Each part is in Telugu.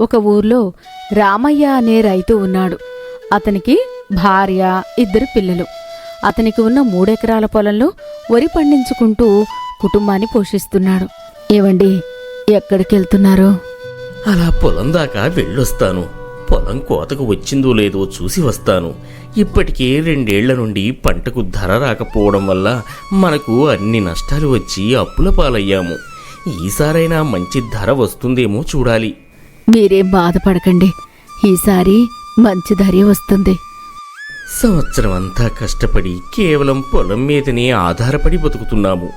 ఒక ఊర్లో రామయ్య అనే రైతు ఉన్నాడు. అతనికి భార్య, 2 పిల్లలు. అతనికి ఉన్న 3 ఎకరాల పొలంలో వరి పండించుకుంటూ కుటుంబాన్ని పోషిస్తున్నాడు. ఏవండి, ఎక్కడికెళ్తున్నారు? అలా పొలం దాకా వెళ్ళొస్తాను. పొలం కోతకు వచ్చిందో లేదో చూసి వస్తాను. ఇప్పటికే 2 ఏళ్ల నుండి పంటకు ధర రాకపోవడం వల్ల మనకు అన్ని నష్టాలు వచ్చి అప్పుల పాలయ్యాము. ఈసారైనా మంచి ధర వస్తుందేమో చూడాలి. మీరేం బాధపడకండి, ఈసారి మంచి ధరే వస్తుంది. సంవత్సరం అంతా కష్టపడి కేవలం పొలం మీదనే ఆధారపడి బతుకుతున్నాము.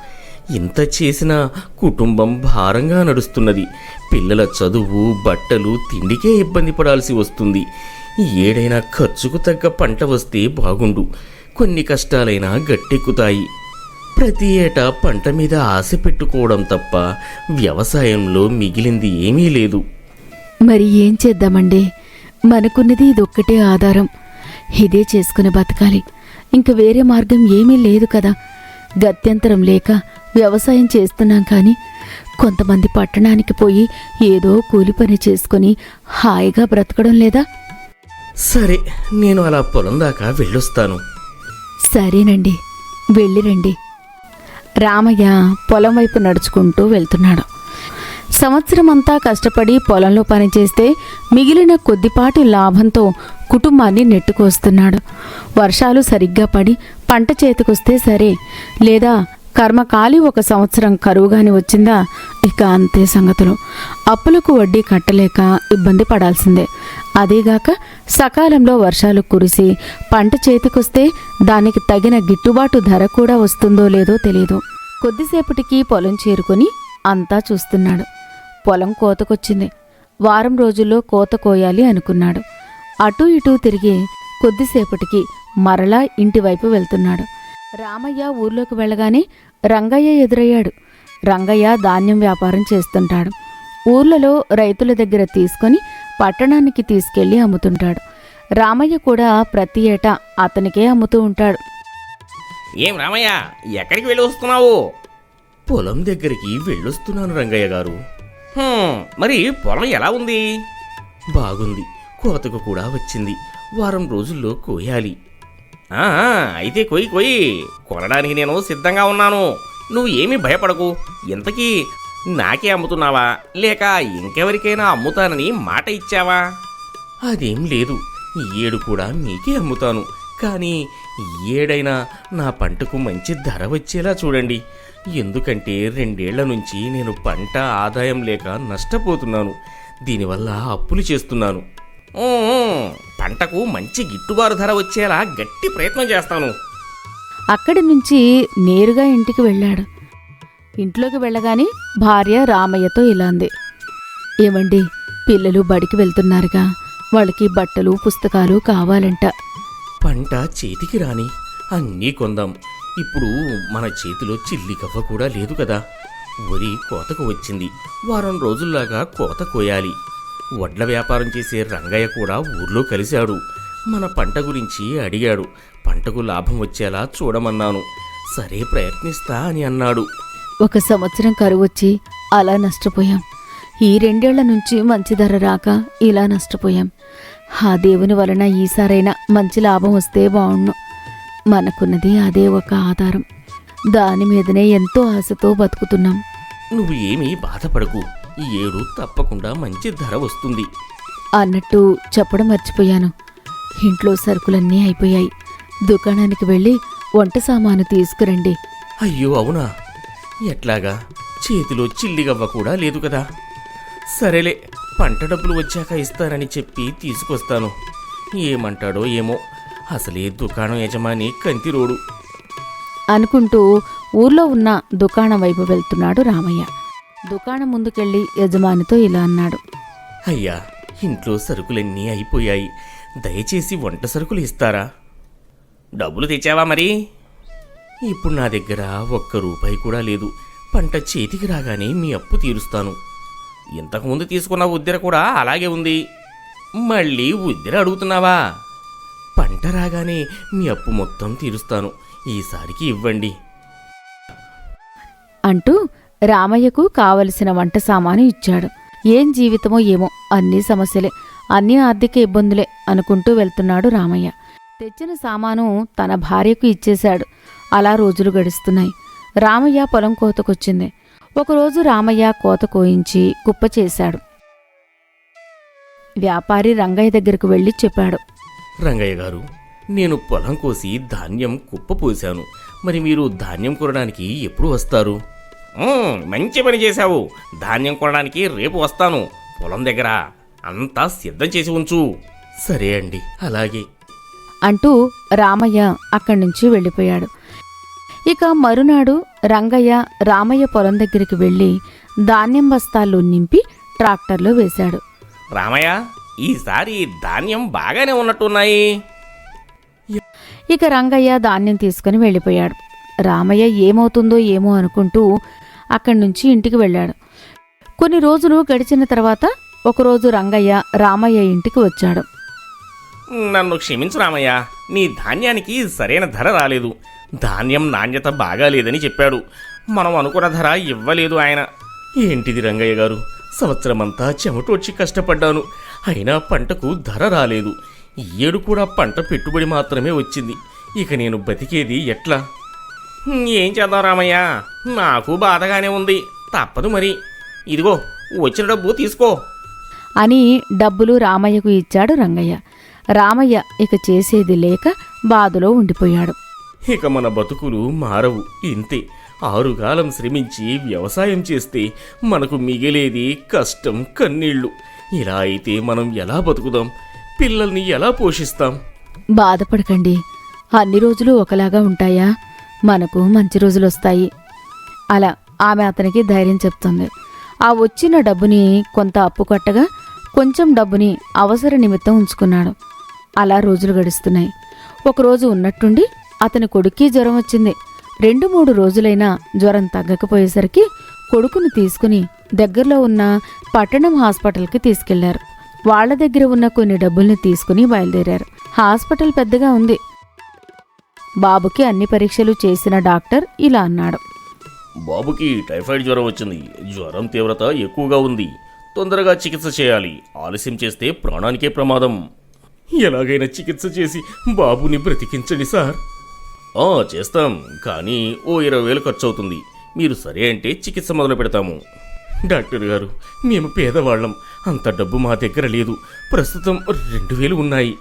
ఇంత చేసినా కుటుంబం భారంగా నడుస్తున్నది. పిల్లల చదువు, బట్టలు, తిండికే ఇబ్బంది పడాల్సి వస్తుంది. ఏడైనా ఖర్చుకు తగ్గ పంట వస్తే బాగుండు. కొన్ని కష్టాలైనా గట్టెక్కుతాయి. ప్రతి ఏటా పంట మీద ఆశ పెట్టుకోవడం తప్ప వ్యవసాయంలో మిగిలింది ఏమీ లేదు. మరి ఏం చేద్దామండి? మనకున్నది ఇదొక్కటే ఆధారం. ఇదే చేసుకుని బతకాలి. ఇంక వేరే మార్గం ఏమీ లేదు కదా. గత్యంతరం లేక వ్యవసాయం చేస్తున్నాం. కానీ కొంతమంది పట్టణానికి పోయి ఏదో కూలి పని చేసుకుని హాయిగా బ్రతకడం లేదా? సరే, నేను అలా పొలం దాకా వెళ్ళొస్తాను. సరేనండి, వెళ్ళిరండి. రామయ్య పొలం వైపు నడుచుకుంటూ వెళ్తున్నాడు. సంవత్సరమంతా కష్టపడి పొలంలో పనిచేస్తే మిగిలిన కొద్దిపాటి లాభంతో కుటుంబాన్ని నెట్టుకొస్తున్నాడు. వర్షాలు సరిగ్గా పడి పంట చేతికొస్తే సరే, లేదా కర్మకాలి 1 సంవత్సరం కరువుగాని వచ్చిందా, ఇక అంతే సంగతులు. అప్పులకు వడ్డీ కట్టలేక ఇబ్బంది పడాల్సిందే. అదేగాక సకాలంలో వర్షాలు కురిసి పంట చేతికొస్తే దానికి తగిన గిట్టుబాటు ధర కూడా వస్తుందో లేదో తెలియదు. కొద్దిసేపటికి పొలం చేరుకొని అంతా చూస్తున్నాడు. పొలం కోతకొచ్చింది. వారం రోజుల్లో కోత కోయాలి అనుకున్నాడు. అటూ ఇటూ తిరిగి కొద్దిసేపటికి మరలా ఇంటివైపు వెళ్తున్నాడు. రామయ్య ఊర్లోకి వెళ్ళగానే రంగయ్య ఎదురయ్యాడు. రంగయ్య ధాన్యం వ్యాపారం చేస్తుంటాడు. ఊర్లలో రైతుల దగ్గర తీసుకొని పట్టణానికి తీసుకెళ్లి అమ్ముతుంటాడు. రామయ్య కూడా ప్రతి ఏటా అతనికే అమ్ముతూ ఉంటాడు. ఏం రామయ్య, ఎక్కడికి వెళ్ళి వస్తున్నావు? పొలం దగ్గరికి వెళ్ళొస్తున్నాను రంగయ్య గారు. మరి పొలం ఎలా ఉంది? బాగుంది. కోతకు కూడా వచ్చింది. వారం రోజుల్లో కోయాలి. అయితే కొయ్యి కొనడానికి నేను సిద్ధంగా ఉన్నాను. నువ్వు ఏమీ భయపడకు. ఇంతకీ నాకే అమ్ముతున్నావా, లేక ఇంకెవరికైనా అమ్ముతానని మాట ఇచ్చావా? అదేం లేదు. ఈ ఏడు కూడా మీకే అమ్ముతాను. కానీ ఈ ఏడైనా నా పంటకు మంచి ధర వచ్చేలా చూడండి. ఎందుకంటే 2 ఏళ్ల నుంచి నేను పంట ఆదాయం లేక నష్టపోతున్నాను. దీనివల్ల అప్పులు చేస్తున్నాను. పంటకు మంచి గిట్టుబాటు ధర వచ్చేలా గట్టి ప్రయత్నం చేస్తాను. అక్కడి నుంచి నేరుగా ఇంటికి వెళ్ళాడు. ఇంట్లోకి వెళ్ళగానే భార్య రామయ్యతో ఇలా అంది. ఏమండి, పిల్లలు బడికి వెళ్తున్నారుగా, వాళ్ళకి బట్టలు, పుస్తకాలు కావాలంట. పంట చేతికి రాని అన్నీ కొందాం. ఇప్పుడు మన చేతిలో చిల్లికవ్వ కూడా లేదు కదా. వరి కోతకు వచ్చింది. వారం రోజుల్లాగా కోత కోయాలి. వడ్ల వ్యాపారం చేసే రంగయ్య కూడా ఊర్లో కలిశాడు. మన పంట గురించి అడిగాడు. పంటకు లాభం వచ్చేలా చూడమన్నాను. సరే, ప్రయత్నిస్తా అని అన్నాడు. 1 సంవత్సరం కరువు వచ్చి అలా నష్టపోయాం. ఈ 2 ఏళ్ల నుంచి మంచి ధర రాక ఇలా నష్టపోయాం. ఆ దేవుని వలన ఈసారైనా మంచి లాభం వస్తే బావుణ్ణు. మనకున్నది అదే ఒక ఆధారం. దాని మీదనే ఎంతో ఆశతో బతుకుతున్నాం. నువ్వు ఏమీ బాధపడకు. ఈ ఏడు తప్పకుండా మంచి ధర వస్తుంది. అన్నట్టు చెప్పడం మర్చిపోయాను. ఇంట్లో సరుకులన్నీ అయిపోయాయి. దుకాణానికి వెళ్ళి వంట సామాను తీసుకురండి. అయ్యో, అవునా? ఎట్లాగా? చేతిలో చిల్లిగవ్వ కూడా లేదు కదా. సరేలే, పంట డబ్బులు వచ్చాక ఇస్తానని చెప్పి తీసుకొస్తాను. ఏమంటాడో ఏమో. అసలే దుకాణం యజమాని కంతిరోడు అనుకుంటూ ఊర్లో ఉన్న దుకాణం వైపు వెళ్తున్నాడు రామయ్య. దుకాణం ముందుకెళ్ళి యజమానితో ఇలా అన్నాడు. అయ్యా, ఇంట్లో సరుకులన్నీ అయిపోయాయి. దయచేసి వంట సరుకులు ఇస్తారా? డబ్బులు తెచ్చావా మరి? ఇప్పుడు నా దగ్గర 1 రూపాయి కూడా లేదు. పంట చేతికి రాగానే మీ అప్పు తీరుస్తాను. ఇంతకుముందు తీసుకున్న ఉద్దెర కూడా అలాగే ఉంది. మళ్ళీ ఉద్దెర అడుగుతున్నావా? పంట రాగానే మీ అప్పు మొత్తం తీరుస్తాను. ఈసారికి ఇవ్వండి అంటూ రామయ్యకు కావలసిన వంట సామాను ఇచ్చాడు. ఏం జీవితమో ఏమో, అన్నీ సమస్యలే, అన్నీ ఆర్థిక ఇబ్బందులే అనుకుంటూ వెళ్తున్నాడు రామయ్య. తెచ్చిన సామాను తన భార్యకు ఇచ్చేశాడు. అలా రోజులు గడుస్తున్నాయి. రామయ్య పొలం కోతకొచ్చింది. ఒకరోజు రామయ్య కోత కోయించి కుప్ప చేశాడు. వ్యాపారి రంగయ్య దగ్గరకు వెళ్ళి చెప్పాడు. రంగయ్య గారు, నేను పొలం కోసి ధాన్యం కుప్ప పోశాను. మరి మీరు ధాన్యం కొనడానికి ఎప్పుడు వస్తారు? మంచి పని చేశావు. ధాన్యం కొనడానికి రేపు వస్తాను. పొలం దగ్గర అంతా సిద్ధం చేసి ఉంచు. సరే అండి, అలాగే అంటూ రామయ్య అక్కడి నుంచి వెళ్ళిపోయాడు. ఇక మరునాడు రంగయ్య రామయ్య పొలం దగ్గరికి వెళ్ళి ధాన్యం బస్తాల్లో నింపి ట్రాక్టర్లో వేశాడు. రామయ్య, ఈసారి ధాన్యం బాగానే ఉన్నట్టున్నాయి. ఇక రంగయ్య ధాన్యం తీసుకుని వెళ్ళిపోయాడు. రామయ్య ఏమవుతుందో ఏమో అనుకుంటూ అక్కడి నుంచి ఇంటికి వెళ్ళాడు. కొన్ని రోజులు గడిచిన తర్వాత ఒకరోజు రంగయ్య రామయ్య ఇంటికి వచ్చాడు. నన్ను క్షమించు రామయ్య, నీ ధాన్యానికి సరైన ధర రాలేదు. ధాన్యం నాణ్యత బాగాలేదని చెప్పాడు. మనం అనుకున్న ధర ఇవ్వలేదు ఆయన. ఏంటిది రంగయ్య గారు, సంవత్సరమంతా చెమటొచ్చి కష్టపడ్డాను, అయినా పంటకు ధర రాలేదు. ఈ ఏడు కూడా పంట పెట్టుబడి మాత్రమే వచ్చింది. ఇక నేను బతికేది ఎట్లా? ఏం చేద్దాం రామయ్య, నాకు బాధగానే ఉంది. తప్పదు మరి. ఇదిగో వచ్చిన డబ్బు తీసుకో అని డబ్బులు రామయ్యకు ఇచ్చాడు రంగయ్య. రామయ్య ఇక చేసేది లేక బాధలో ఉండిపోయాడు. ఇక మన బతుకులు మారవు, ఇంతే. ఆరుగాలం శ్రమించి వ్యవసాయం చేస్తే మనకు మిగిలేది కష్టం, కన్నీళ్లు. ఇలా అయితే మనం ఎలా బతుకుదాం? పిల్లల్ని ఎలా పోషిస్తాం? బాధపడకండి, అన్ని రోజులు ఒకలాగా ఉంటాయా? మనకు మంచి రోజులొస్తాయి. అలా ఆమె అతనికి ధైర్యం చెప్తుంది. ఆ వచ్చిన డబ్బుని కొంత అప్పు కట్టగా కొంచెం డబ్బుని అవసర నిమిత్తం ఉంచుకున్నాడు. అలా రోజులు గడుస్తున్నాయి. ఒకరోజు ఉన్నట్టుండి అతని కొడుక్కి జ్వరం వచ్చింది. 2-3 రోజులైనా జ్వరం తగ్గకపోయేసరికి కొడుకును తీసుకుని దగ్గరలో ఉన్న పట్టణం హాస్పిటల్కి తీసుకెళ్లారు. వాళ్ల దగ్గర ఉన్న కొన్ని డబ్బుల్ని తీసుకుని బయలుదేరారు. హాస్పిటల్ పెద్దగా ఉంది. బాబుకి అన్ని పరీక్షలు చేసిన డాక్టర్ ఇలా అన్నాడు. బాబుకి టైఫాయిడ్ జ్వరం వచ్చింది. జ్వరం తీవ్రత ఎక్కువగా ఉంది. తొందరగా చికిత్స చేయాలి. ఆలస్యం చేస్తే ప్రాణానికే ప్రమాదం. ఎలాగైనా చికిత్స చేసి బాబుని బ్రతికించండి సార్. చేస్తాం, కానీ ఓ 20,000 ఖర్చు అవుతుంది. మీరు సరే అంటే చికిత్స మొదలు పెడతాము. డాక్టర్ గారు, మేము పేదవాళ్ళం, అంత డబ్బు మా దగ్గర లేదు. ప్రస్తుతం 2,000 ఉన్నాయి.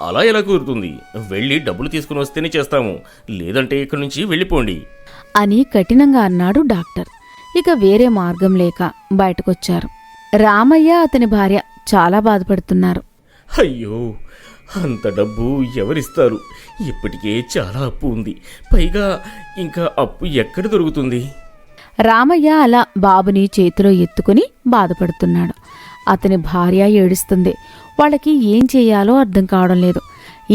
అలా ఎలా కుదురుతుంది? వెళ్ళి డబ్బులు తీసుకుని వస్తేనే చేస్తాము, లేదంటే ఇక్కడి నుంచి వెళ్ళిపోండి అని కఠినంగా అన్నాడు డాక్టర్. ఇక వేరే మార్గం లేక బయటకొచ్చారు. రామయ్య అతని భార్య చాలా బాధపడుతున్నారు. అయ్యో, అంత డబ్బు ఎవరిస్తారు? ఇప్పటికే చాలా అప్పు ఉంది. పైగా ఇంకా అప్పు ఎక్కడ దొరుకుతుంది? రామయ్య అలా బాబుని చేతిలో ఎత్తుకుని బాధపడుతున్నాడు. అతని భార్య ఏడుస్తుంది. వాళ్ళకి ఏం చేయాలో అర్థం కావడం లేదు.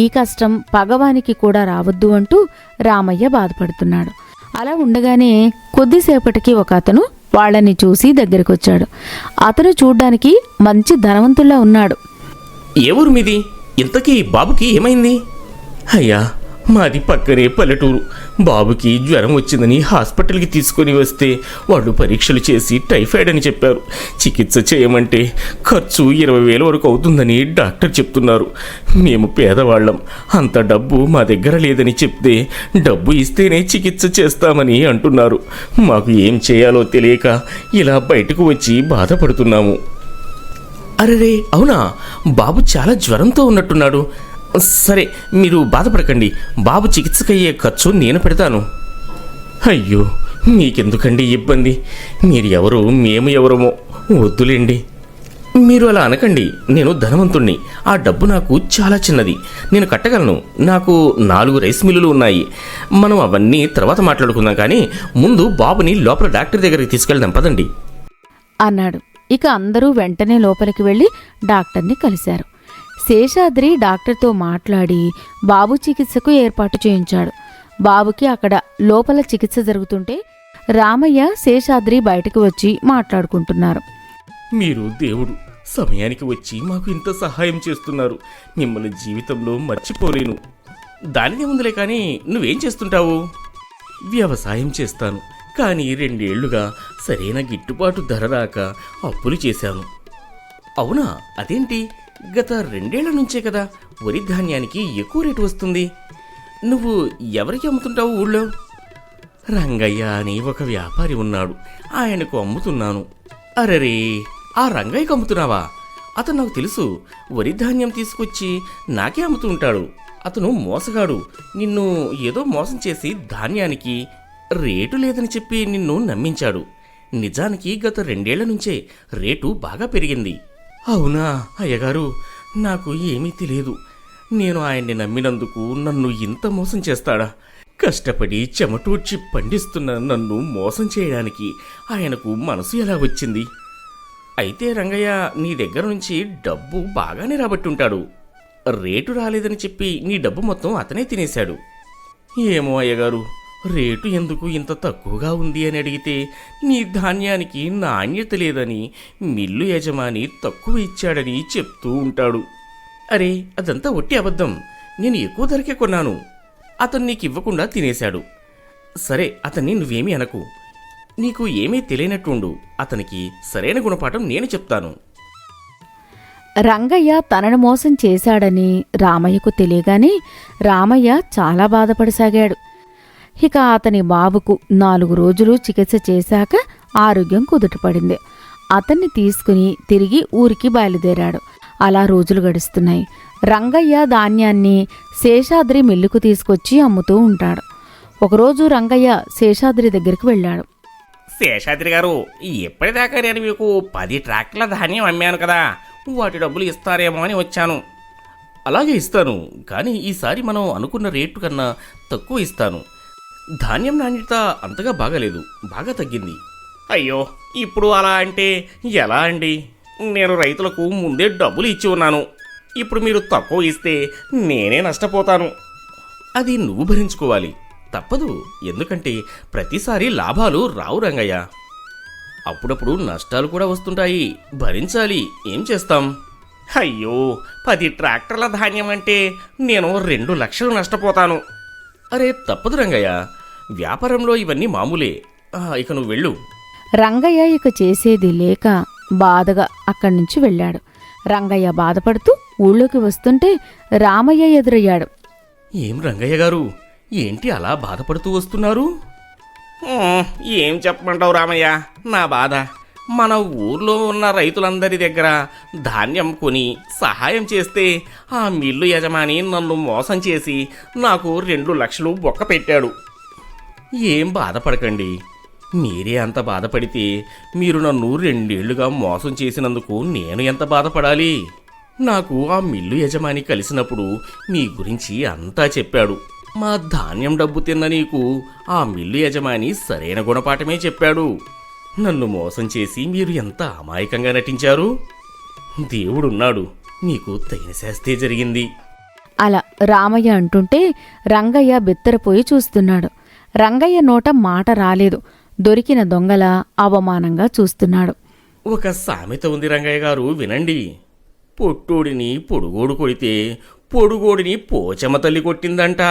ఈ కష్టం పగవానికి కూడా రావద్దు అంటూ రామయ్య బాధపడుతున్నాడు. అలా ఉండగానే కొద్దిసేపటికి ఒక అతను వాళ్ళని చూసి దగ్గరికొచ్చాడు. అతను చూడ్డానికి మంచి ధనవంతుల్లా ఉన్నాడు. ఏ ఊరు మీది? ఇంతకీ బాబుకి ఏమైంది? అయ్యా, మాది పక్కనే పల్లెటూరు. బాబుకి జ్వరం వచ్చిందని హాస్పిటల్కి తీసుకొని వస్తే వాళ్ళు పరీక్షలు చేసి టైఫాయిడ్ అని చెప్పారు. చికిత్స చేయమంటే ఖర్చు 20,000 వరకు అవుతుందని డాక్టర్ చెప్తున్నారు. మేము పేదవాళ్ళం, అంత డబ్బు మా దగ్గర లేదని చెప్తే డబ్బు ఇస్తేనే చికిత్స చేస్తామని అంటున్నారు. మాకు ఏం చేయాలో తెలియక ఇలా బయటకు వచ్చి బాధపడుతున్నాము. అరెరే, అవునా? బాబు చాలా జ్వరంతో ఉన్నట్టున్నాడు. సరే, మీరు బాధపడకండి. బాబు చికిత్సకయ్యే ఖర్చు నేను పెడతాను. అయ్యో, మీకెందుకండి ఇబ్బంది? మీరు ఎవరో మేము ఎవరమో, వద్దులేండి. మీరు అలా అనకండి. నేను ధనవంతుణ్ణి. ఆ డబ్బు నాకు చాలా చిన్నది, నేను కట్టగలను. నాకు 4 రైస్ మిల్లులు ఉన్నాయి. మనం అవన్నీ తర్వాత మాట్లాడుకుందాం, కానీ ముందు బాబుని లోపల డాక్టర్ దగ్గరికి తీసుకెళ్దాం పదండి అన్నాడు. ఇక అందరూ వెంటనే లోపలికి వెళ్ళి డాక్టర్ని కలిశారు. శేషాద్రి డాక్టర్తో మాట్లాడి బాబు చికిత్సకు ఏర్పాటు చేయించాడు. బాబుకి అక్కడ లోపల చికిత్స జరుగుతుంటే రామయ్య, శేషాద్రి బయటకు వచ్చి మాట్లాడుకుంటున్నారు. మీరు దేవుడు, సమయానికి వచ్చి మాకు ఇంత సహాయం చేస్తున్నారు. మిమ్మల్ని జీవితంలో మర్చిపోలేను. దానిదే ఉందిలే, కానీ నువ్వేం చేస్తుంటావు? వ్యవసాయం చేస్తాను, కానీ 2 ఏళ్లుగా సరైన గిట్టుబాటు ధర రాక అప్పులు చేశాను. అవునా, అదేంటి? గత 2 ఏళ్ల నుంచే కదా వరి ధాన్యానికి ఎక్కువ రేటు వస్తుంది. నువ్వు ఎవరికి అమ్ముతుంటావు ఊళ్ళో? రంగయ్య అని ఒక వ్యాపారి ఉన్నాడు, ఆయనకు అమ్ముతున్నాను. అరెరే, ఆ రంగయ్యకు అమ్ముతున్నావా? అతను నాకు తెలుసు. వరి ధాన్యం తీసుకొచ్చి నాకే అమ్ముతూ ఉంటాడు. అతను మోసగాడు. నిన్ను ఏదో మోసం చేసి ధాన్యానికి రేటు లేదని చెప్పి నిన్ను నమ్మించాడు. నిజానికి గత 2 ఏళ్ల నుంచే రేటు బాగా పెరిగింది. అవునా అయ్యగారు, నాకు ఏమీ తెలియదు. నేను ఆయన్ని నమ్మినందుకు నన్ను ఇంత మోసం చేస్తాడా? కష్టపడి చెమటూడ్చి పండిస్తున్న నన్ను మోసం చేయడానికి ఆయనకు మనసు ఎలా వచ్చింది? అయితే రంగయ్య నీ దగ్గర నుంచి డబ్బు బాగానే రాబట్టుంటాడు. రేటు రాలేదని చెప్పి నీ డబ్బు మొత్తం అతనే తినేశాడు. ఏమో అయ్యగారు, రేటు ఎందుకు ఇంత తక్కువగా ఉంది అని అడిగితే నీ ధాన్యానికి నాణ్యత లేదని మిల్లు యజమాని తక్కువ ఇచ్చాడని చెప్తూ ఉంటాడు. అరే, అదంతా ఒట్టి అబద్ధం. నేను ఎక్కువ ధరకే కొన్నాను. అతను నీకు ఇవ్వకుండా తినేశాడు. సరే, అతన్ని నువ్వేమీ అనకు. నీకు ఏమీ తెలియనట్టుండు. అతనికి సరైన గుణపాఠం నేను చెప్తాను. రంగయ్య తనను మోసం చేశాడని రామయ్యకు తెలియగానే రామయ్య చాలా బాధపడసాగాడు. ఇక అతని బాబుకు 4 రోజులు చికిత్స చేశాక ఆరోగ్యం కుదుటపడింది. అతన్ని తీసుకుని తిరిగి ఊరికి బయలుదేరాడు. అలా రోజులు గడుస్తున్నాయి. రంగయ్య ధాన్యాన్ని శేషాద్రి మిల్లుకు తీసుకొచ్చి అమ్ముతూ ఉంటాడు. ఒకరోజు రంగయ్య శేషాద్రి దగ్గరికి వెళ్ళాడు. శేషాద్రి గారు, ఎప్పటిదాకా నేను మీకు 10 ట్రాక్టర్ల ధాన్యం అమ్మాను కదా, వాటి డబ్బులు ఇస్తారేమో అని వచ్చాను. అలాగే ఇస్తాను, కానీ ఈసారి మనం అనుకున్న రేటు కన్నా తక్కువ ఇస్తాను. ధాన్యం నాణ్యత అంతగా బాగాలేదు, బాగా తగ్గింది. అయ్యో, ఇప్పుడు అలా అంటే ఎలా అండి? నేను రైతులకు ముందే డబ్బులు ఇచ్చి ఉన్నాను. ఇప్పుడు మీరు తక్కువ ఇస్తే నేనే నష్టపోతాను. అది నువ్వు భరించుకోవాలి, తప్పదు. ఎందుకంటే ప్రతిసారి లాభాలు రావు రంగయ్య. అప్పుడప్పుడు నష్టాలు కూడా వస్తుంటాయి, భరించాలి. ఏం చేస్తాం? అయ్యో, 10 ట్రాక్టర్ల ధాన్యం అంటే నేను 2 లక్షలు నష్టపోతాను. అరే, తప్పదు రంగయ్య, వ్యాపారంలో ఇవన్నీ మామూలే. ఇక నువ్వు వెళ్ళు. రంగయ్య ఇక చేసేది లేక బాధగా అక్కడి నుంచి వెళ్ళాడు. రంగయ్య బాధపడుతూ ఊళ్ళోకి వస్తుంటే రామయ్య ఎదురయ్యాడు. ఏం రంగయ్య గారు, ఏంటి అలా బాధపడుతూ వస్తున్నారు? ఏం చెప్పమంటావు రామయ్య, నా బాధ. మన ఊర్లో ఉన్న రైతులందరి దగ్గర ధాన్యం కొని సహాయం చేస్తే ఆ మిల్లు యజమాని నన్ను మోసం చేసి నాకు 2 లక్షలు బొక్క పెట్టాడు. ఏం బాధపడకండి. మీరే అంత బాధపడితే మీరు నన్ను 2 ఏళ్లుగా మోసం చేసినందుకు నేను ఎంత బాధపడాలి? నాకు ఆ మిల్లు యజమాని కలిసినప్పుడు మీ గురించి అంతా చెప్పాడు. మా ధాన్యం డబ్బు తిన్న నీకు ఆ మిల్లు యజమాని సరైన గుణపాఠమే చెప్పాడు. నన్ను మోసం చేసి మీరు ఎంత అమాయకంగా నటించారు. దేవుడున్నాడు, నీకు తగిన శాస్తే జరిగింది. అలా రామయ్య అంటుంటే రంగయ్య బెత్తరపోయి చూస్తున్నాడు. రంగయ్య నోట మాట రాలేదు. దొరికిన దొంగల అవమానంగా చూస్తున్నాడు. ఒక సామెత ఉంది రంగయ్య గారు, వినండి. పొట్టోడిని పొడుగోడు కొడితే పొడుగోడిని పోచమ్మ తల్లి కొట్టిందంట.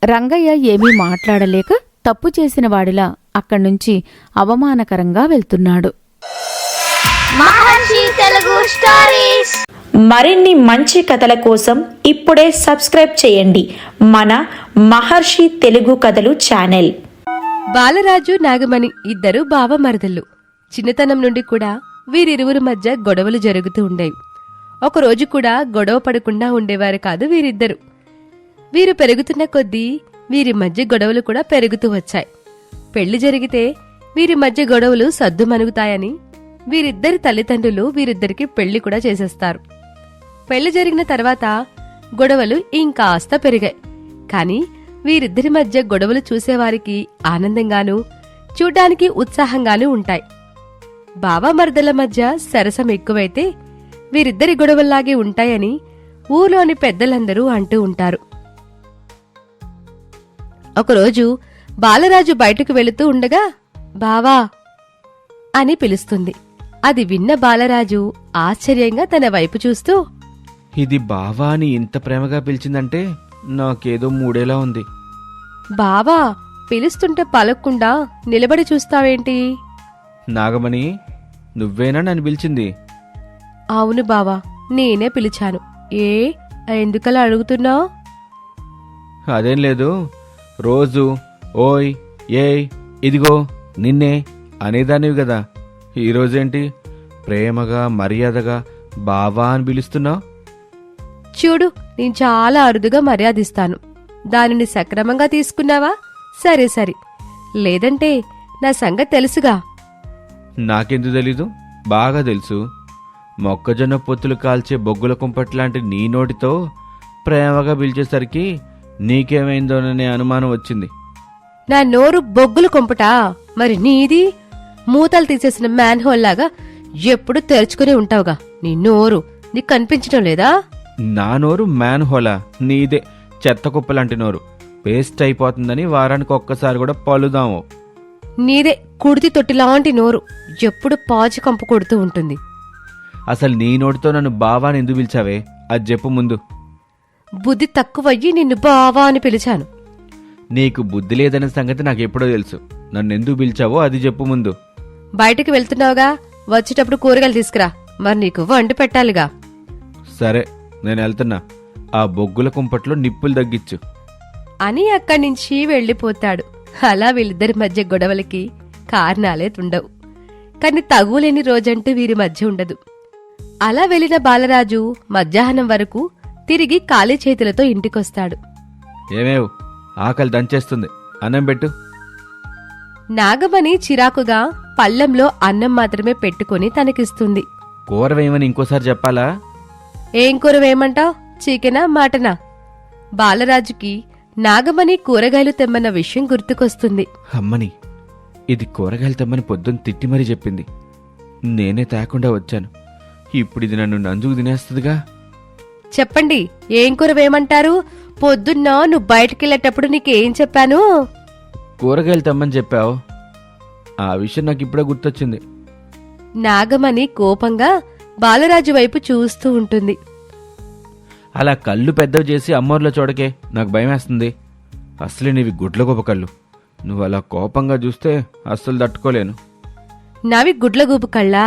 రంగయ్య ఏమీ మాట్లాడలేక తప్పు చేసిన వాడిలా అక్కడ్నుంచి అవమానకరంగా వెళ్తున్నాడు. మహర్షి తెలుగు స్టోరీస్ మరిన్ని మంచి కథల కోసం ఇప్పుడే సబ్స్క్రైబ్ చేయండి మన మహర్షి తెలుగు కథలు ఛానల్. బాలరాజు నాగమణి ఇద్దరు బావమరదళ్ళు. చిన్నతనం నుండి కూడా వీరిరువురి మధ్య గొడవలు జరుగుతూ ఉండేవి. ఒకరోజు కూడా గొడవ పడకుండా ఉండేవారు కాదు వీరిద్దరు. వీరు పెరుగుతున్న కొద్దీ వీరి మధ్య గొడవలు కూడా పెరుగుతూ వచ్చాయి. పెళ్లి జరిగితే వీరి మధ్య గొడవలు సద్దుమణుగుతాయని వీరిద్దరి తల్లిదండ్రులు వీరిద్దరికి పెళ్లి కూడా చేసేస్తారు. పెళ్లి జరిగిన తర్వాత గొడవలు ఇంకాస్త పెరిగాయి. కాని వీరిద్దరి మధ్య గొడవలు చూసేవారికి ఆనందంగానూ చూడ్డానికి ఉత్సాహంగానూ ఉంటాయి. బావమరదల మధ్య సరసం ఎక్కువైతే వీరిద్దరి గొడవల్లాగే ఉంటాయని ఊర్లోని పెద్దలందరూ అంటూ ఉంటారు. ఒకరోజు బాలరాజు బయటకు వెళుతూ ఉండగా బావా అని పిలుస్తుంది. అది విన్న బాలరాజు ఆశ్చర్యంగా తన వైపు చూస్తూ, ఇది బావా అని ఇంత ప్రేమగా పిలిచిందంటే నాకేదో మూడేలా ఉంది. బావా పిలుస్తుంటే పలక్కుండా నిలబడి చూస్తావేంటి? నాగమణి, నువ్వేనా నన్ను పిలిచింది? అవును బావా, నేనే పిలిచాను. ఎందుకలా అడుగుతున్నావు? అదేం లేదు. రోజు ఓయ్, ఏయ్, ఇదిగో నిన్నే అనేదానివి కదా. ఈరోజేంటి ప్రేమగా మర్యాదగా బావా అని పిలుస్తున్నావు? చూడు, నేను చాలా అరుదుగా మర్యాదిస్తాను. దానిని సక్రమంగా తీసుకున్నావా? సరే సరే, లేదంటే నా సంగతి తెలుసుగా. నాకెందుకు తెలీదు? బాగా తెలుసు. మొక్కజొన్న పొత్తులు కాల్చే బొగ్గుల కుంపట్లాంటి నీ నోటితో ప్రేమగా పిలిచేసరికి నీకేమైందోననే అనుమానం వచ్చింది. నా నోరు బొగ్గులు కొంపటా? మరి నీది మూతలు తీసేసిన మ్యాన్ హోల్ లాగా ఎప్పుడు తెరుచుకుని ఉంటావుగా. నీ నోరు నీకు కనిపించడం లేదా? నా నోరు మ్యాన్ హోలా? నీదే చెత్త కుప్పలాంటి నోరు. పేస్ట్ అయిపోతుందని వారానికి ఒక్కసారి కూడా పలుదాము. నీదే కుడితి తొట్టిలాంటి నోరు, ఎప్పుడు పాచి కంపు కొడుతూ ఉంటుంది. అసలు నీ నోటితో నన్ను బావాని ఎందుకు పిలిచావే? అది చెప్పు ముందు. బుద్ధి తక్కువయ్యి నిన్ను బావా అని పిలిచాను. నీకు బుద్ధి లేదనే సంగతి నాకు ఎప్పుడో తెలుసు. నన్ను ఎందుకు పిలిచావో అది చెప్పు ముందు. బయటికి వెళ్తున్నావుగా, వచ్చేటప్పుడు కూరగాయలు తీసుకురా. మరి నీకు వండి పెట్టాలిగా. సరే, నేను వెళ్తున్నా. ఆ బొగ్గుల కుంపట్లో నిప్పులు తగ్గించు అని అక్కడి నుంచి వెళ్ళిపోతాడు. అలా వీళ్ళిద్దరి మధ్య గొడవలకి కారణాలే ఉండవు, కాని తగులేని రోజంటూ వీరి మధ్య ఉండదు. అలా వెళ్లిన బాలరాజు మధ్యాహ్నం వరకు తిరిగి ఖాళీ చేతులతో ఇంటికొస్తాడు. ఏమేవ్, ఆకలి దంచేస్తుంది, అన్నం పెట్టు. నాగమణి చిరాకుగా పళ్ళెంలో అన్నం మాత్రమే పెట్టుకుని తనకిస్తుంది. కూర వేయమని ఇంకోసారి చెప్పాలా? ఏం కూర వేయమంటావ్? చికెనా మటనా? బాలరాజుకి నాగమణి కూరగాయలు తెమ్మన్న విషయం గుర్తుకొస్తుంది. అమ్మని, ఇది కూరగాయలు తెమ్మని పొద్దున్న తిట్టి మరీ చెప్పింది. నేనే తేకుండా వచ్చాను. ఇప్పుడు ఇది నన్ను నంజుకు తినేస్తుందిగా. చెప్పండి, ఏం కూర వేయమంటారు? పొద్దున్న నువ్వు బయటకెళ్ళేటప్పుడు నీకేం చెప్పాను? కూరగాయలు తెమ్మని చెప్పావు. ఆ విషయం నాకు ఇప్పుడే గుర్తొచ్చింది. నాగమణి కోపంగా బాలరాజు వైపు చూస్తూ ఉంటుంది. అలా కళ్ళు పెద్దవి చేసి అమ్మోర్లో చూడకే, నాకు భయం వేస్తుంది. అసలే నీవి గుడ్ల గొప్ప కళ్ళు. నువ్వు అలా కోపంగా చూస్తే అస్సలు తట్టుకోలేను. నావి గుడ్లగూపు కళ్ళా?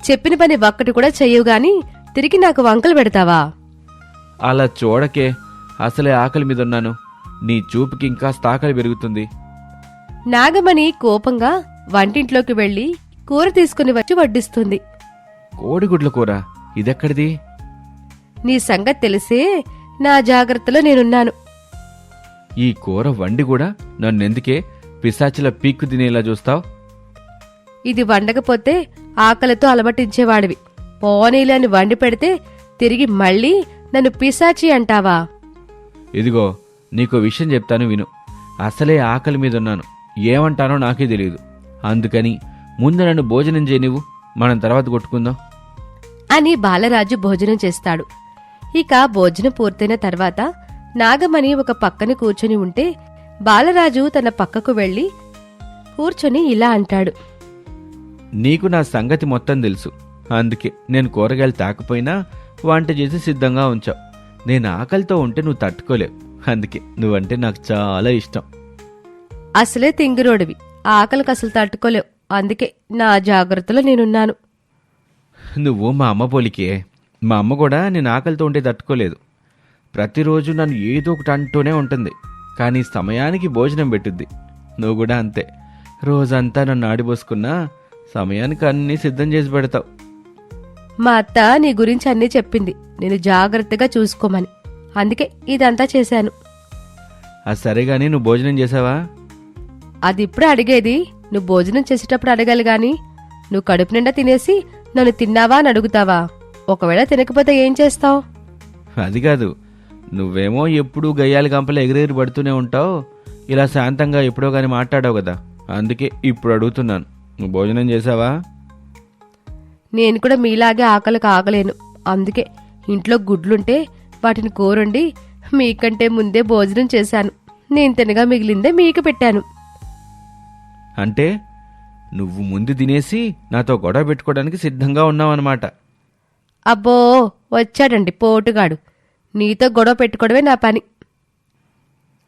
చెప్పిన పని ఒక్కటి కూడా చెయ్యవు గాని తిరిగి నాకు వంకలు పెడతావా? అలా చూడకే, అసలే ఆకలి మీద ఉన్నాను. నీ చూపుకి ఇంకా ఆకలి పెరుగుతుంది. నాగమణి కోపంగా వంటింట్లోకి వెళ్లి కూర తీసుకుని వచ్చి వడ్డిస్తుంది. కోడిగుడ్ల కూర ఇదెక్కడిది? నీ సంగతి తెలిసే నా జాగ్రత్తలో నేనున్నాను. ఈ కూర వండి కూడా నన్నెందుకే పిశాచిల పీక్కు తినేలా చూస్తావు? ఇది వండకపోతే ఆకలితో అలమటించేవాడివి. పోనీలని వండి పెడితే తిరిగి మళ్ళీ నన్ను పిశాచి అంటావా? ఇదిగో, నీకో విషయం చెప్తాను విను. అసలే ఆకలి మీద ఉన్నాను. ఏమంటానో నాకే తెలియదు. అందుకని ముందు నన్ను భోజనం చేయనివ్వు, మనం తర్వాత కొట్టుకుందాం అని బాలరాజు భోజనం చేస్తాడు. ఇక భోజనం పూర్తయిన తర్వాత నాగమణి ఒక పక్కన కూర్చొని ఉంటే బాలరాజు తన పక్కకు వెళ్లి కూర్చొని ఇలా అంటాడు. నీకు నా సంగతి మొత్తం తెలుసు. అందుకే నేను కూరగాయలు తాకపోయినా వంట చేసి సిద్ధంగా ఉంచావు. నేను ఆకలితో ఉంటే నువ్వు తట్టుకోలేవు. అందుకే నువ్వంటే నాకు చాలా ఇష్టం. అసలే తింగిరోడివి, ఆకలికి అసలు తట్టుకోలేవు. అందుకే నా జాగ్రత్తలో నేనున్నాను. నువ్వు మా అమ్మ పోలికే. మా అమ్మ కూడా నేను ఆకలితో ఉంటే తట్టుకోలేదు. ప్రతిరోజు నన్ను ఏదో ఒకటి అంటూనే ఉంటుంది, కానీ సమయానికి భోజనం పెట్టుద్ది. నువ్వు కూడా అంతే. రోజంతా నన్ను ఆడిపోసుకున్నా సమయానికి అన్నీ సిద్ధం చేసి పెడతావు. మా అత్త నీ గురించి అన్నీ చెప్పింది, నేను జాగ్రత్తగా చూసుకోమని. అందుకే ఇదంతా చేశాను. అది సరేగాని నువ్వు భోజనం చేసావా? అది ఇప్పుడు అడిగేది? నువ్వు భోజనం చేసేటప్పుడు అడగాలి గాని నువ్వు కడుపు నిండా తినేసి నన్ను తిన్నావా అని అడుగుతావా? ఒకవేళ తినకపోతే ఏం చేస్తావు? అది కాదు, నువ్వేమో ఎప్పుడూ గయ్యాలి గంపలు ఎగిరెగిరి పడుతూనే ఉంటావు. ఇలా శాంతంగా ఎప్పుడో కానీ మాట్లాడావు కదా, అందుకే ఇప్పుడు అడుగుతున్నాను. నువ్వు భోజనం చేసావా? నేను కూడా మీలాగే ఆకలికి ఆగలేను. అందుకే ఇంట్లో గుడ్లుంటే వాటిని కూరండి మీకంటే ముందే భోజనం చేశాను. నేను తినగా మిగిలిందే మీకు పెట్టాను. అంటే నువ్వు ముందు తినేసి నాతో గొడవ పెట్టుకోవడానికి సిద్ధంగా ఉన్నావన్నమాట. అబ్బో, వచ్చాడండి పోటుగాడు. నీతో గొడవ పెట్టుకోవడమే నా పని.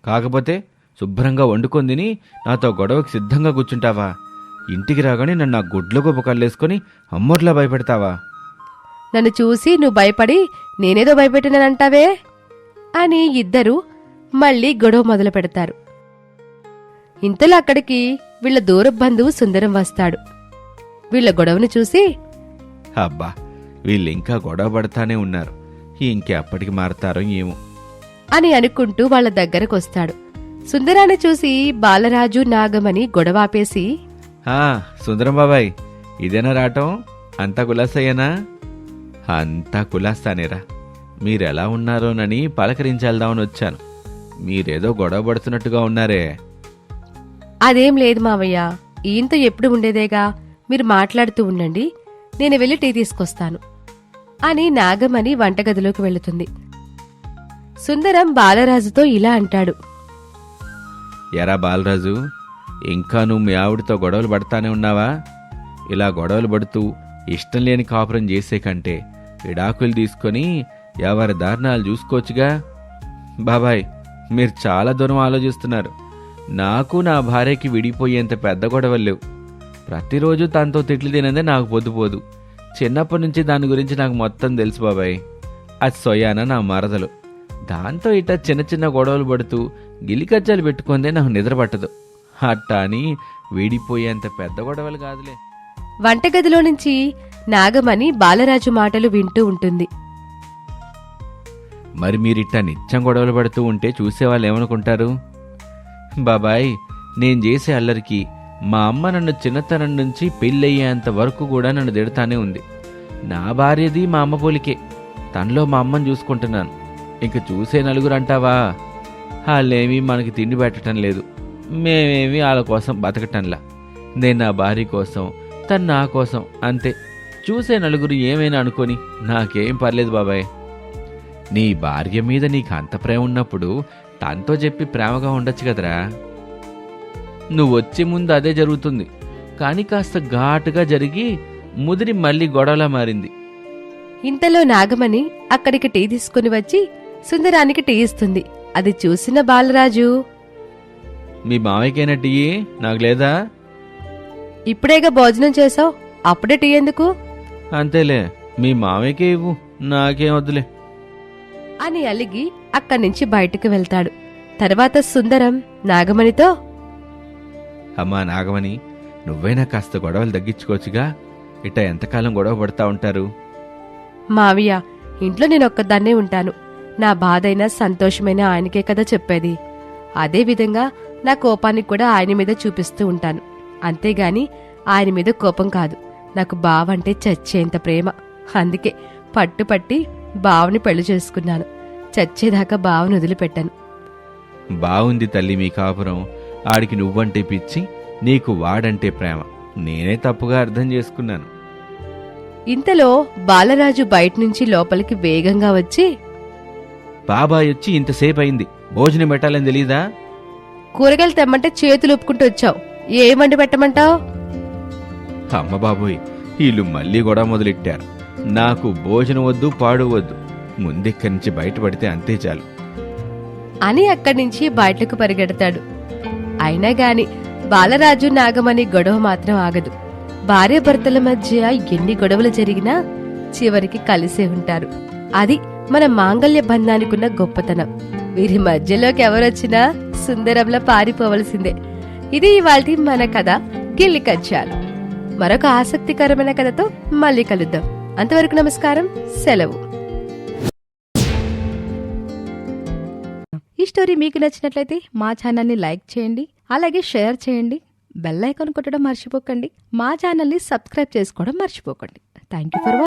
కాకపోతే శుభ్రంగా వండుకొని తిని నాతో గొడవకి సిద్ధంగా కూర్చుంటావా? ఇంటికి రాగానే నన్ను ఆ గుడ్ల గొప్ప కళ్ళేసుకొని అమ్మోట్లా భయపెడతావా? నన్ను చూసి నువ్వు భయపడి నేనేదో భయపెట్టినానంటావే అని ఇద్దరు మళ్ళీ గొడవ మొదలు పెడతారు. ఇంతలో అక్కడికి వీళ్ళ దూర బంధువు సుందరం వస్తాడు. వీళ్ళ గొడవను చూసి, అబ్బా, వీళ్ళు ఇంకా గొడవ పడతానే ఉన్నారు, ఇంకెప్పటికి మారతారో ఏమో అని అనుకుంటూ వాళ్ళ దగ్గరకొస్తాడు. సుందరాన్ని చూసి బాలరాజు నాగమణి గొడవ ఆపేసి, సుందరం బాబాయ్, ఇదేనా రావటం? అంతా కులాసయ్యనా? అంతా కులాస్తానేరా. మీరెలా ఉన్నారోనని పలకరించేద్దామని వచ్చాను. మీరేదో గొడవ పడుతున్నట్టుగా ఉన్నారే. అదేం లేదు మావయ్య, ఈయంతో ఎప్పుడు ఉండేదేగా, మీరు మాట్లాడుతూ ఉండండి, నేను వెళ్ళి టీ తీసుకొస్తాను అని నాగమణి వంటగదిలోకి వెళుతుంది. సుందరం బాలరాజుతో ఇలా అంటాడు. ఎరా బాలరాజు, ఇంకా నువ్వు మీ ఆవిడతో గొడవలు పడతానే ఉన్నావా? ఇలా గొడవలు పడుతూ ఇష్టం లేని కాపురం చేసే కంటే విడాకులు తీసుకొని ఎవరి దారుణాలు చూసుకోవచ్చుగా. బాబాయ్, మీరు చాలా దూరం ఆలోచిస్తున్నారు. నాకు నా భార్యకి విడిపోయేంత పెద్ద గొడవలు లేవు. ప్రతిరోజు తనతో తిట్లు తినేదే నాకు పొద్దుపోదు. చిన్నప్పటి నుంచి దాని గురించి నాకు మొత్తం తెలుసు బాబాయ్. అది సొయాన నా మరదలు. దాంతో ఇట్ట చిన్న చిన్న గొడవలు పడుతూ గిలికజ్జాలు పెట్టుకుందే నాకు నిద్ర పట్టదు. అట్టా అని విడిపోయేంత పెద్ద గొడవలు కాదులే. వంటగదిలో నుంచి నాగమణి బాలరాజు మాటలు వింటూ ఉంటుంది. మరి మీరిట్టా నిత్యం గొడవలు పడుతూ ఉంటే చూసేవాళ్ళు ఏమనుకుంటారు? బాబాయ్, నేను చేసే అల్లరికి మా అమ్మ నన్ను చిన్నతనం నుంచి పెళ్ళయ్యేంత వరకు కూడా నన్ను తిడతానే ఉంది. నా భార్యది మా అమ్మ పోలికే. తనలో మా అమ్మని చూసుకుంటున్నాను. ఇంక చూసే నలుగురు అంటావా? వాళ్ళేమీ మనకి తిండి పెట్టడం లేదు, మేమేమీ వాళ్ళ కోసం బతకటంలా. నేను నా భార్య కోసం, తను నా కోసం, అంతే. చూసే నలుగురు ఏమైనా అనుకొని నాకేం పర్లేదు బాబాయ్. నీ భార్య మీద నీకు అంత ప్రేమ ఉన్నప్పుడు తనతో చెప్పి ప్రేమగా ఉండొచ్చు కదరా. నువ్వు వచ్చే ముందు అదే జరుగుతుంది, కానీ కాస్త ఘాటుగా జరిగి ముదిరి మళ్ళీ గొడవలా మారింది. ఇంతలో నాగమణి అక్కడికి టీ తీసుకుని వచ్చి సుందరానికి టీ ఇస్తుంది. అది చూసిన బాలరాజు, మీ మావయ్యకైనా టీ నాకు లేదా? ఇప్పుడేగా భోజనం చేసావు, అప్పుడే టీ ఎందుకు అంతేలే, మీ మావయ్యకే ఇవ్వు, నాకేం వద్దులే అని అలిగి అక్కడి నుంచి బయటకు వెళ్తాడు. తర్వాత సుందరం నాగమణితో, అమ్మా నాగమణి, నువ్వైనా కాస్త గొడవలు తగ్గించుకోవచ్చుగా. ఇట్ట ఎంతకాలం గొడవ పడతా ఉంటారు? మావయ్య, ఇంట్లో నేనొక్కదాన్నే ఉంటాను. నా బాధైనా సంతోషమైనా ఆయనకే కదా చెప్పేది. అదేవిధంగా నా కోపాన్ని కూడా ఆయన మీద చూపిస్తూ ఉంటాను. అంతేగాని ఆయన మీద కోపం కాదు. నాకు బావంటే చచ్చేంత ప్రేమ. అందుకే పట్టుపట్టి బావని పెళ్లి చేసుకున్నాను. చచ్చేదాకా బావను వదిలిపెట్టాను. బావుంది తల్లి మీ కాపురం. ఆడికి నువ్వంటే పిచ్చి, నీకు వాడంటే ప్రేమ. నేనే తప్పుగా అర్థం చేసుకున్నాను. ఇంతలో బాలరాజు బయటనుంచి లోపలికి వేగంగా వచ్చి, బాబాయ్ వచ్చి ఇంతసేపు అయింది, భోజనం పెట్టాలని తెలీదా? కూరగాయలు తెమ్మంటే చేతులు ఒప్పుకుంటూ వచ్చావు, ఏమండి పెట్టమంటావు? అమ్మ బాబోయ్, వీళ్ళు మళ్ళీ గొడవ మొదలెట్టారు. నాకు భోజనం వద్దు, పాడు వద్దు. ముందెక్కడి నుంచి బయటపడితే అంతే చాలు అని అక్కడి నుంచి బయటకు పరిగెడతాడు. అయినా గాని బాలరాజు నాగమణి గొడవ మాత్రం ఆగదు. భార్యాభర్తల మధ్య ఎన్ని గొడవలు జరిగినా చివరికి కలిసే ఉంటారు. అది మన మాంగళ్య బంధానికున్న గొప్పతనం. వీరి మధ్యలోకి ఎవరొచ్చినా సుందరంలా పారిపోవలసిందే. ఇది ఇవాల్టి మన కథ గిల్లికజ్జాలు. మరొక ఆసక్తికరమైన కథతో మళ్ళీ కలుద్దాం. అంతవరకు నమస్కారం, సెలవు. ఈ స్టోరీ మీకు నచ్చినట్లయితే మా ఛానల్ని లైక్ చేయండి, అలాగే షేర్ చేయండి. బెల్ ఐకాన్ కొట్టడం మర్చిపోకండి. మా ఛానల్ని సబ్స్క్రైబ్ చేసుకోవడం మర్చిపోకండి. Thank you for watching.